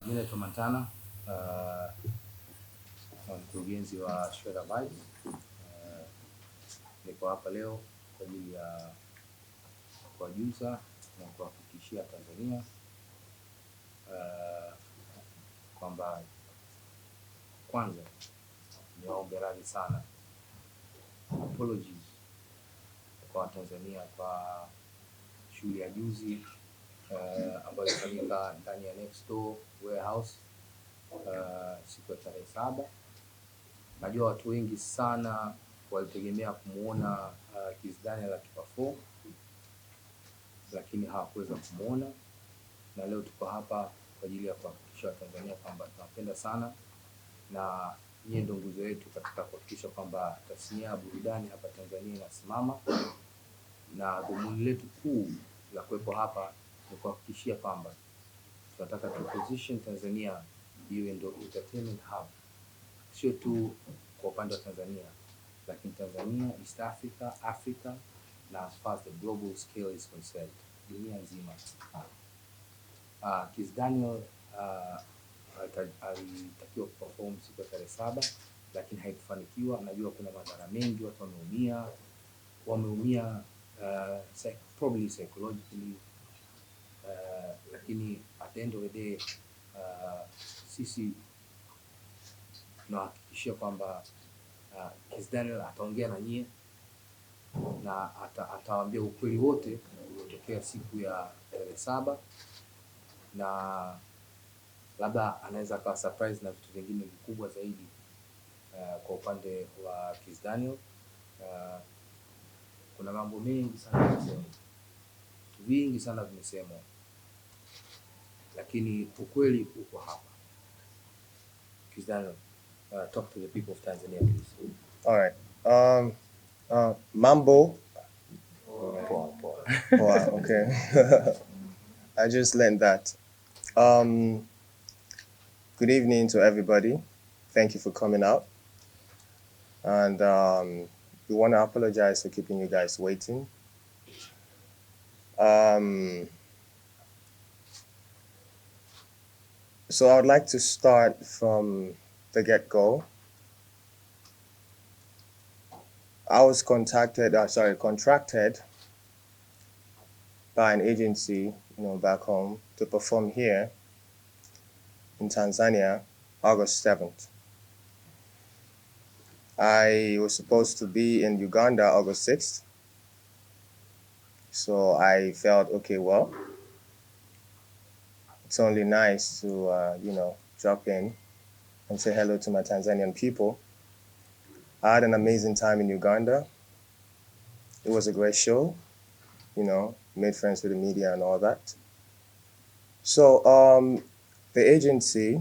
Mimi naitwa Mantana, mkurugenzi wa Shredder Vibes. Niko hapa leo kwa ajili ya kuwajuza na kuhakikishia Tanzania kwamba kwanza niwaombe radhi sana, apologies kwa Tanzania kwa shughuli ya juzi ambayo ilifanyika ndani ya Next Door Warehouse siku ya tarehe 7. Najua watu wengi sana walitegemea kumuona KIZZDANIEL akiperform, lakini hawakuweza kumuona, na leo tuko hapa kwa ajili ya kuhakikisha Tanzania kwamba tunapenda sana na nyie ndio nguzo yetu katika kuhakikisha kwamba tasnia ya burudani hapa Tanzania inasimama, na dhumuni letu kuu la kuwepo hapa ni kuhakikishia kwamba tunataka tu position Tanzania iwe ndio entertainment hub, sio tu kwa upande wa Tanzania, lakini Tanzania, East Africa, Africa, na as far as the global scale is concerned, dunia nzima. KIZZDANIEL alitakiwa kuperform siku ya tarehe 7, lakini haikufanikiwa. Najua kuna madhara mengi, watu wameumia probably psychologically, lakini at the end of the day sisi tunahakikishia kwamba KIZZDANIEL ataongea na nyie na atawaambia ukweli wote uliotokea siku ya tarehe 7, na labda anaweza kuwa surprise na vitu vingine vikubwa zaidi kwa upande wa KIZZDANIEL. Kuna mambo mengi sana yamesemwa, vitu vingi sana vimesemwa, lakini ukweli uko hapa. KIZZDANIEL, talk to the people of Tanzania, please. All right. Mambo. Wow, okay. I just learned that. Good evening to everybody. Thank you for coming out. And we want to apologize for keeping you guys waiting. So I would like to start from the get-go. I was contracted by an agency, back home to perform here in Tanzania, August 7th. I was supposed to be in Uganda August 6th. So I felt, okay, well, it's only nice to, drop in and say hello to my Tanzanian people. I had an amazing time in Uganda. It was a great show, made friends with the media and all that. So the agency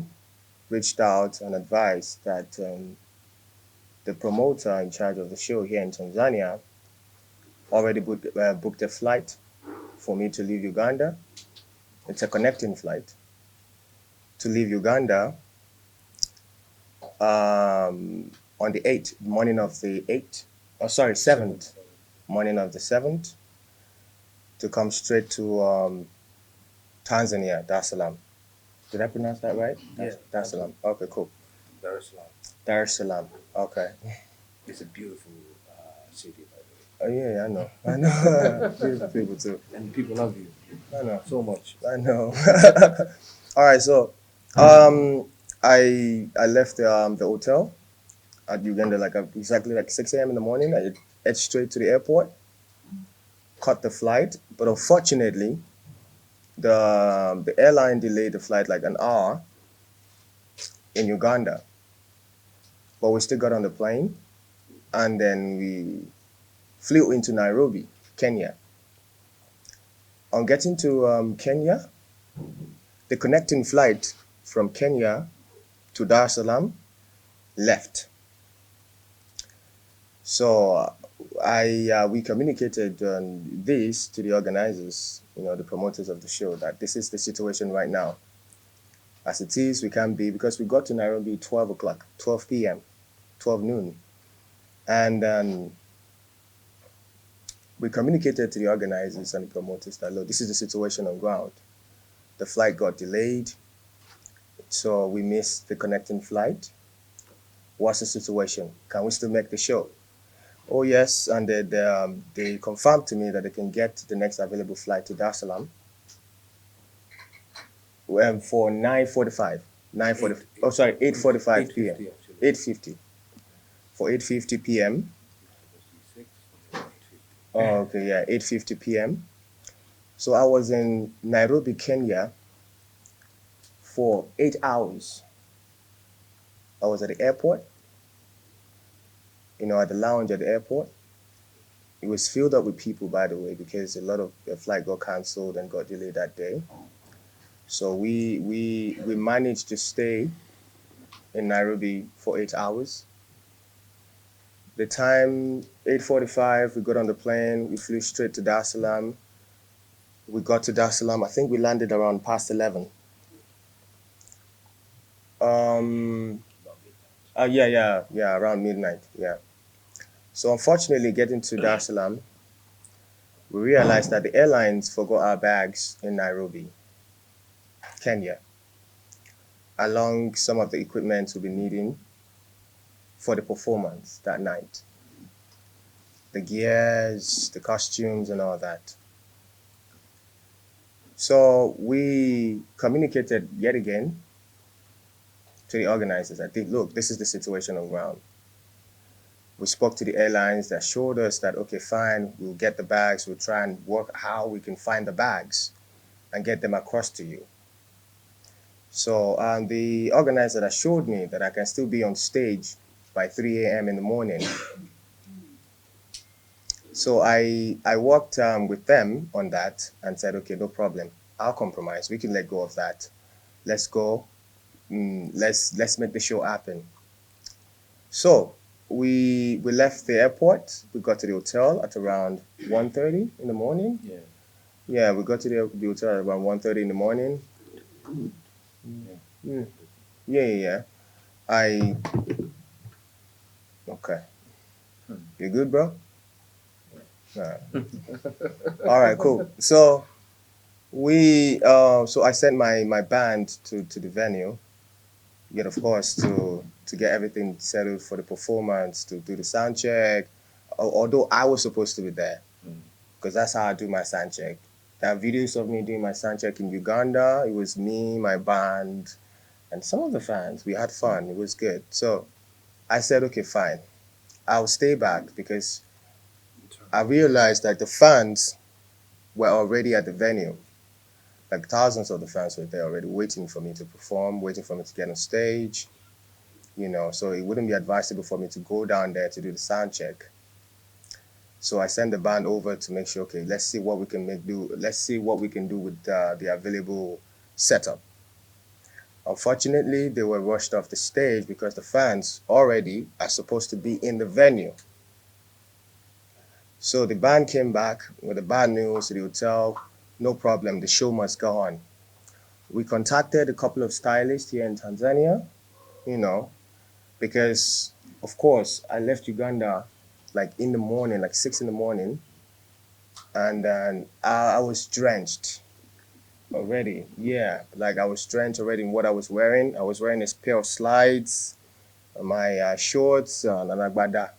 reached out and advised that the promoter in charge of the show here in Tanzania already booked a flight for me to leave Uganda. It's a connecting flight to leave Uganda on the 8th, morning of the 8th, 7th, morning of the 7th, to come straight to Tanzania, Dar es Salaam. Did I pronounce that right? Yeah. Dar es Salaam. Okay, cool. Dar es Salaam. Dar es Salaam. Okay. It's a beautiful city, by Oh yeah, I know. Beautiful people too. and people love you. I know. So much. I know. All right, so I left the hotel at Uganda exactly 6 a.m. in the morning. I head straight to the airport, caught the flight, but unfortunately, the airline delayed the flight like an hour in Uganda. But we still got on the plane, and then we flew into Nairobi, Kenya. On getting to Kenya, the connecting flight from Kenya to Dar es Salaam left. So we communicated this to the organizers, the promoters of the show, that this is the situation right now. As it is, we can't be, because we got to Nairobi 12 p.m., 12 noon. And we communicated to the organizers and the promoters that, look, this is the situation on ground. The flight got delayed. So we missed the connecting flight. What's the situation? Can we still make the show? Oh yes, and they confirmed to me that they can get the next available flight to Dar es Salaam for 9:45. 9:40. Oh, sorry, 8:45 p.m. 8:50 actually. 8:50 for 8:50 p.m. Oh, okay, yeah, 8:50 p.m. So I was in Nairobi, Kenya for 8 hours. I was at the airport, at the lounge at the airport. It was filled up with people, by the way, because a lot of the flight got cancelled and got delayed that day. So we managed to stay in Nairobi for 8 hours. The time 8:45, we got on the plane. We flew straight to Dar es Salaam. We got to Dar es Salaam. I think we landed around past 11. Yeah, around midnight. Yeah. So unfortunately, getting to Dar es Salaam, we realized that the airlines forgot our bags in Nairobi, Kenya, along some of the equipment we'll be needing for the performance that night. The gears, the costumes, and all that. So we communicated yet again to the organizers. I think, look, this is the situation on ground. We spoke to the airlines that showed us that, okay, fine, we'll get the bags. We'll try and work how we can find the bags and get them across to you. So the organizer that showed me that I can still be on stage by 3 a.m. in the morning. So I worked with them on that and said, okay, no problem. I'll compromise. We can let go of that. Let's go. Let's make the show happen. So we left the airport. We got to the hotel at around 1:30 in the morning. Yeah. Yeah, we got to the hotel at around 1:30 in the morning. Yeah. Okay. You good, bro? All right, cool. So so I sent my band to the venue, yet of course to get everything settled for the performance, to do the sound check. Although I was supposed to be there, because that's how I do my sound check. There are videos of me doing my sound check in Uganda. It was me, my band, and some of the fans. We had fun. It was good. So I said, okay, fine. I'll stay back because I realized that the fans were already at the venue. Like thousands of the fans were there already waiting for me to perform, waiting for me to get on stage, so it wouldn't be advisable for me to go down there to do the sound check. So I sent the band over to make sure, okay, let's see what we can do. Let's see what we can do with the available setup. Unfortunately, they were rushed off the stage because the fans already are supposed to be in the venue. So the band came back with the bad news to the hotel. No problem, the show must go on. We contacted a couple of stylists here in Tanzania, because, of course, I left Uganda like in the morning, like 6 in the morning, and then I was drenched already. Yeah, like I was drenched already in what I was wearing. I was wearing a pair of slides, my shorts, and an agbada,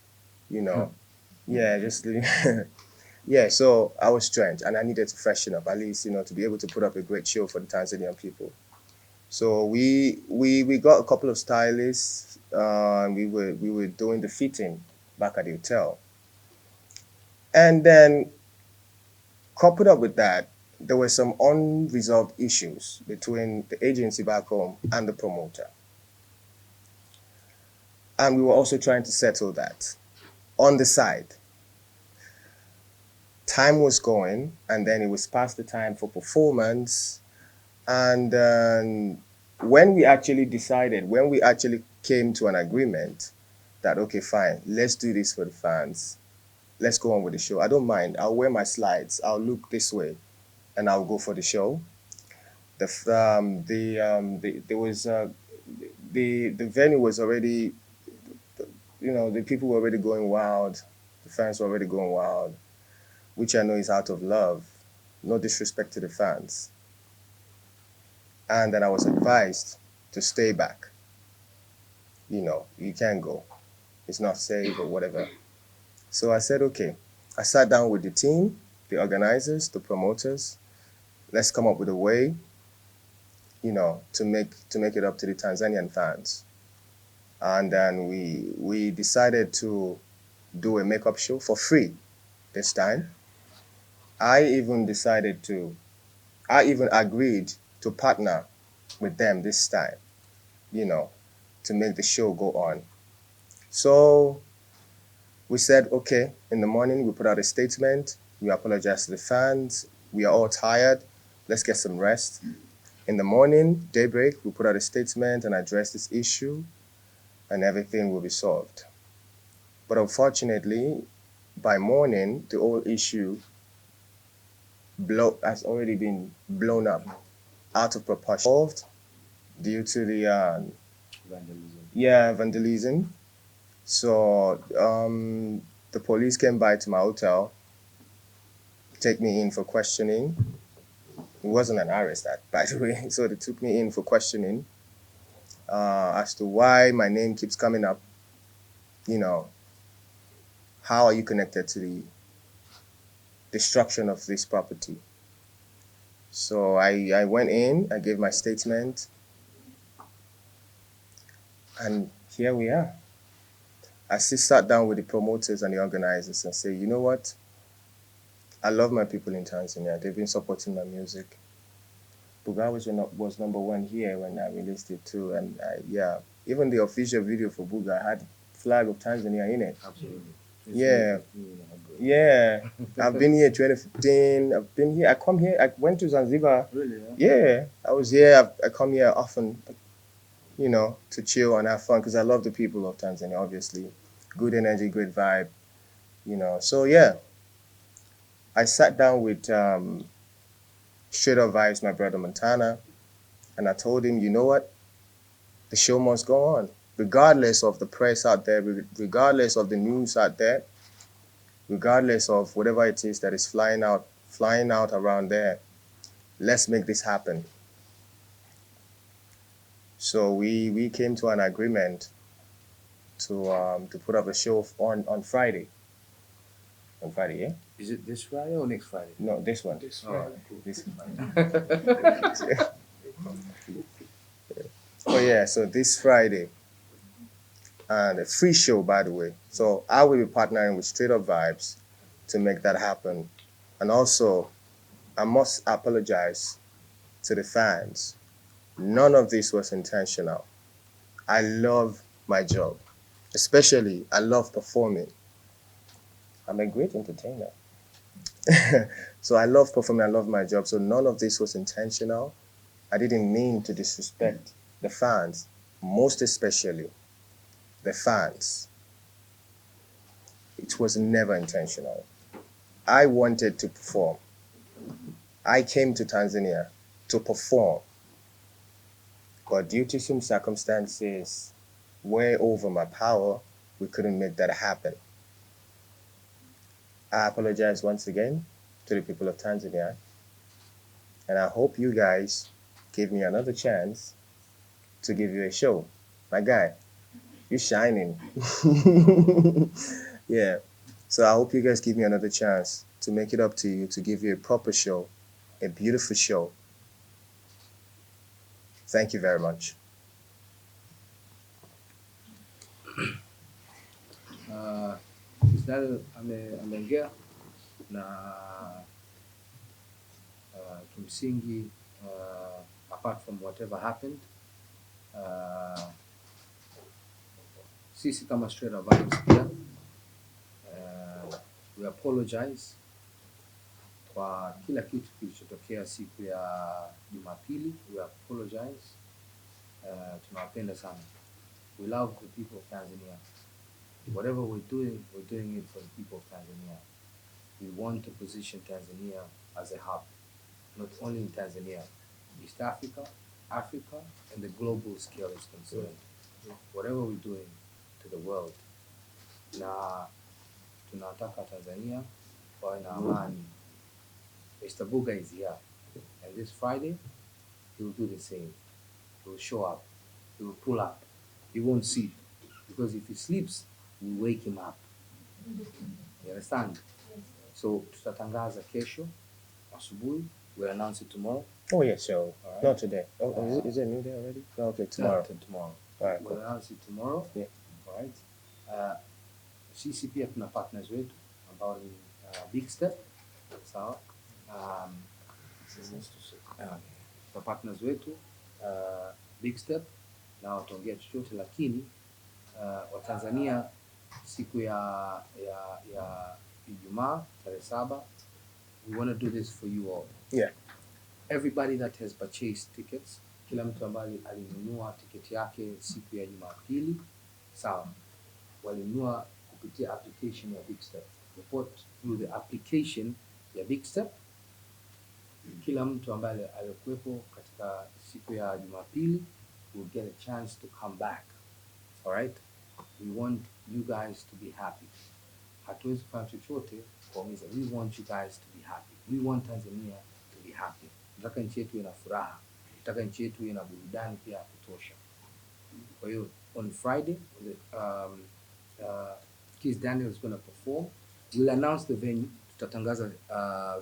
Yeah, just yeah. So I was drenched, and I needed to freshen up at least, to be able to put up a great show for the Tanzanian people. So we got a couple of stylists. We were doing the fitting back at the hotel, and then coupled up with that, there were some unresolved issues between the agency back home and the promoter, and we were also trying to settle that on the side. Time was going, and then it was past the time for performance, and when we actually came to an agreement that, okay, fine, let's do this for the fans. Let's go on with the show. I don't mind. I'll wear my slides. I'll look this way, and I'll go for the show. The venue was already, the people were already going wild. The fans were already going wild, which I know is out of love. No disrespect to the fans. And then I was advised to stay back. You know, you can't go. It's not safe or whatever. So I said, okay. I sat down with the team, the organizers, the promoters. Let's come up with a way, you know, to make it up to the Tanzanian fans. And then we decided to do a makeup show for free this time. I even agreed to partner with them this time, you know, to make the show go on. So we said, okay, in the morning we put out a statement. We apologize to the fans. We are all tired. Let's get some rest. In the morning, daybreak, we put out a statement and address this issue, and everything will be solved. But unfortunately, by morning, the whole issue has already been blown up, out of proportion, due to the vandalism. So the police came by to my hotel, take me in for questioning. It wasn't an arrest, by the way. So they took me in for questioning as to why my name keeps coming up. You know, how are you connected to the destruction of this property? So I went in, I gave my statement, and here we are. I still sat down with the promoters and the organizers and say, you know what? I love my people in Tanzania. They've been supporting my music. Buga was number one here when I released it too. And even the official video for Buga had flag of Tanzania in it. Absolutely. Yeah. I've been here 2015. I've been here. I come here. I went to Zanzibar. Really? Yeah. I was here. I come here often, you know, to chill and have fun because I love the people of Tanzania, obviously. Good energy, good vibe, you know. So, yeah. I sat down with Straight Up Vibes, my brother Montana, and I told him, you know what? The show must go on. Regardless of the press out there, regardless of the news out there, regardless of whatever it is that is flying out around there, let's make this happen. So we came to an agreement to put up a show on Friday. On Friday, yeah? Is it this Friday or next Friday? No, this one. This Friday. Cool. This Oh yeah, so this Friday. And a free show, by the way. So I will be partnering with Straight Up Vibes to make that happen. And also, I must apologize to the fans. None of this was intentional. I love my job. Especially, I love performing. I'm a great entertainer. So I love performing, I love my job. So none of this was intentional. I didn't mean to disrespect the fans, most especially the fans. It was never intentional. I wanted to perform. I came to Tanzania to perform. But due to some circumstances way over my power, we couldn't make that happen. I apologize once again to the people of Tanzania. And I hope you guys give me another chance to give you a show. My guy, you're shining. Yeah. So I hope you guys give me another chance to make it up to you, to give you a proper show, a beautiful show. Thank you very much. KIZZDANIEL ameongea na kimsingi, apart from whatever happened, sisi kama Straight Up Vibes pia we apologize kwa kila kitu kilichotokea siku ya Jumapili. We apologize. Tunawapenda sana. We love the people of Tanzania. Whatever we're doing it for the people of Tanzania. We want to position Tanzania as a hub, not only in Tanzania, East Africa, Africa, and the global scale is concerned. Whatever we're doing to the world, na tunataka Tanzania wawe na amani. Mr. Buga is here, and this Friday he will do the same. He will show up he will pull up. He won't see, because if he sleeps, we wake him up. You understand? So tutatangaza kesho asubuhi. We'll announce it tomorrow. Oh yes, so right. Not today. Oh, is it a new day already? No, okay, tomorrow. Tomorrow. All right, we'll announce it tomorrow. Yeah. All right. Sisi pia tuna partners wetu ambao ni Big Step. Sawa. Tuna partners wetu Big Step na wataongea chochote, lakini Watanzania siku ya Ijumaa tarehe 7, we want to do this for you all. Yeah. Everybody that has purchased tickets, kila mtu ambaye alinunua tiketi yake siku ya Jumapili, sawa, walinunua kupitia application ya Big Step. Report through the application ya Big Step. Kila mtu ambaye alikuwepo katika siku ya Jumapili will get a chance to come back. All right? We want you guys to be happy. Hatuwezi kufanya chochote kuumiza. We want you guys to be happy. We want Tanzania to be happy. Nataka nchi yetu ina furaha. Nataka nchi yetu ina burudani pia ya kutosha. Kwa hiyo on Friday, KIZZDANIEL is going to perform. We'll announce the venue. Tutatangaza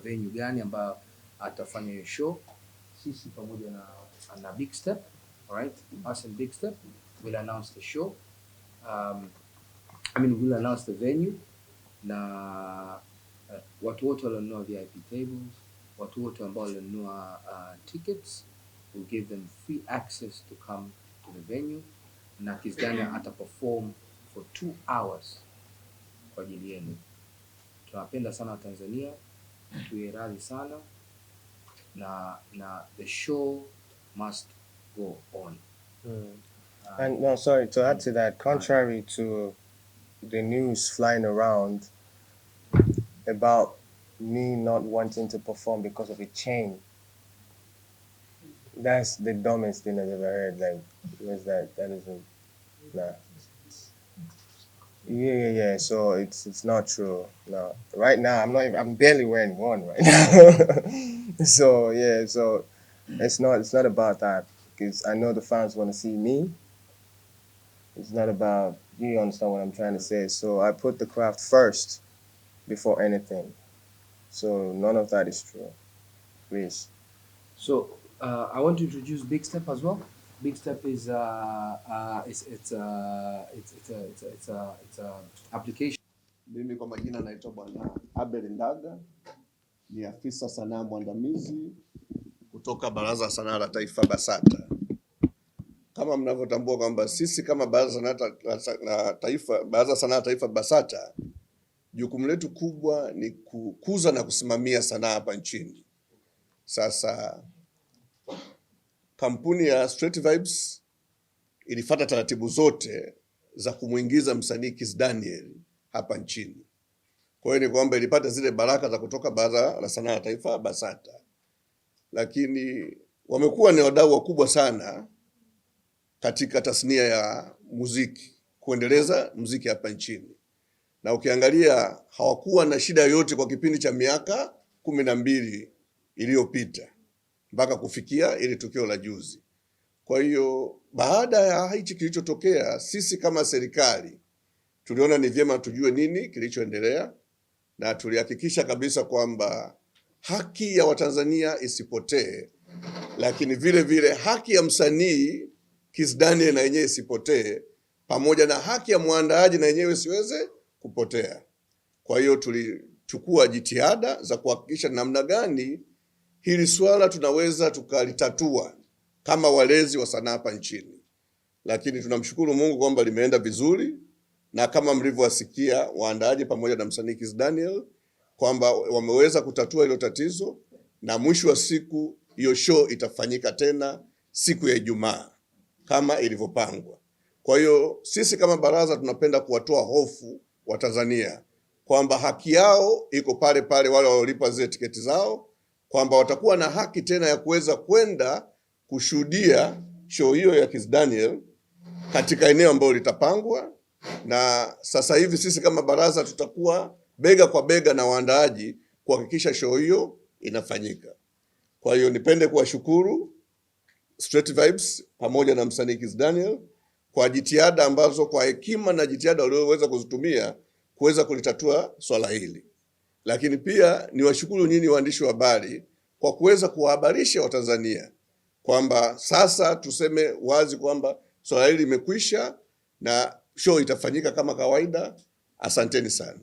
venue gani ambayo atafanya hiyo show. Sisi pamoja na Big Step, all right? Us and Big Step will announce the show. We'll announce the venue na watu wote walionunua VIP tables, watu wote ambao walionunua tickets, we'll give them free access to come to the venue, na KIZZDANIEL ataperform for 2 hours kwa ajili yenu. Tunapenda sana Tanzania, tuwe radhi sana, na the show must go on. And no, sorry, to add to that, contrary to the news flying around about me not wanting to perform because of a chain, that's the dumbest thing I've ever heard. Like, where's that? That isn't, nah. Yeah. So it's not true. No, right now I'm barely wearing one right now. So yeah, so it's not about that, because I know the fans want to see me. It's not about, you understand what I'm trying to say. So I put the craft first before anything. So none of that is true, please. So I want to introduce Big Step as well. Big Step is it's a application. Mimi kwa majina naitwa Bwana Abel Ndaga, ni afisa sanaa mwandamizi kutoka Baraza la Sanaa la Taifa BASATA. Kama mnavyotambua kwamba sisi kama Baraza la Sanaa la Taifa BASATA, jukumu letu kubwa ni kukuza na kusimamia sanaa hapa nchini. Sasa kampuni ya Straight Vibes ilifuata taratibu zote za kumuingiza msanii KIZZDANIEL hapa nchini. Kwa hiyo ni kwamba ilipata zile baraka za kutoka Baraza la Sanaa la Taifa BASATA. Lakini wamekuwa ni wadau wakubwa sana katika tasnia ya muziki, kuendeleza muziki hapa nchini. Na ukiangalia hawakuwa na shida yoyote kwa kipindi cha miaka 12 iliyopita mpaka kufikia ile tukio la juzi. Kwa hiyo baada ya hichi kilichotokea, sisi kama serikali tuliona ni vyema tujue nini kilichoendelea, na tulihakikisha kabisa kwamba haki ya Watanzania isipotee, lakini vile vile haki ya msanii KIZZDANIEL na yenyewe isipotee, pamoja na haki ya mwandaaji na yenyewe siweze kupotea. Kwa hiyo tulichukua jitihada za kuhakikisha namna gani hili swala tunaweza tukalitatua kama walezi wa sanaa hapa nchini. Lakini tunamshukuru Mungu kwamba limeenda vizuri, na kama mlivyowasikia waandaaji pamoja na msanii KIZZDANIEL kwamba wameweza kutatua hilo tatizo, na mwisho wa siku hiyo show itafanyika tena siku ya Ijumaa kama ilivyopangwa. Kwa hiyo sisi kama baraza tunapenda kuwatoa hofu wa Tanzania kwamba haki yao iko pale pale, wale waliolipa zile tiketi zao, kwamba watakuwa na haki tena ya kuweza kwenda kushuhudia show hiyo ya KIZZDANIEL katika eneo ambalo litapangwa. Na sasa hivi sisi kama baraza tutakuwa bega kwa bega na waandaaji kuhakikisha show hiyo inafanyika. Kwa hiyo nipende kuwashukuru Straight Vibes pamoja na msanii KIZZDANIEL kwa jitihada ambazo, kwa hekima na jitihada walioweza kuzitumia kuweza kulitatua swala hili. Lakini pia niwashukuru nyinyi waandishi wa habari kwa kuweza kuwahabarisha Watanzania kwamba sasa tuseme wazi kwamba swala hili limekwisha na show itafanyika kama kawaida. Asanteni sana.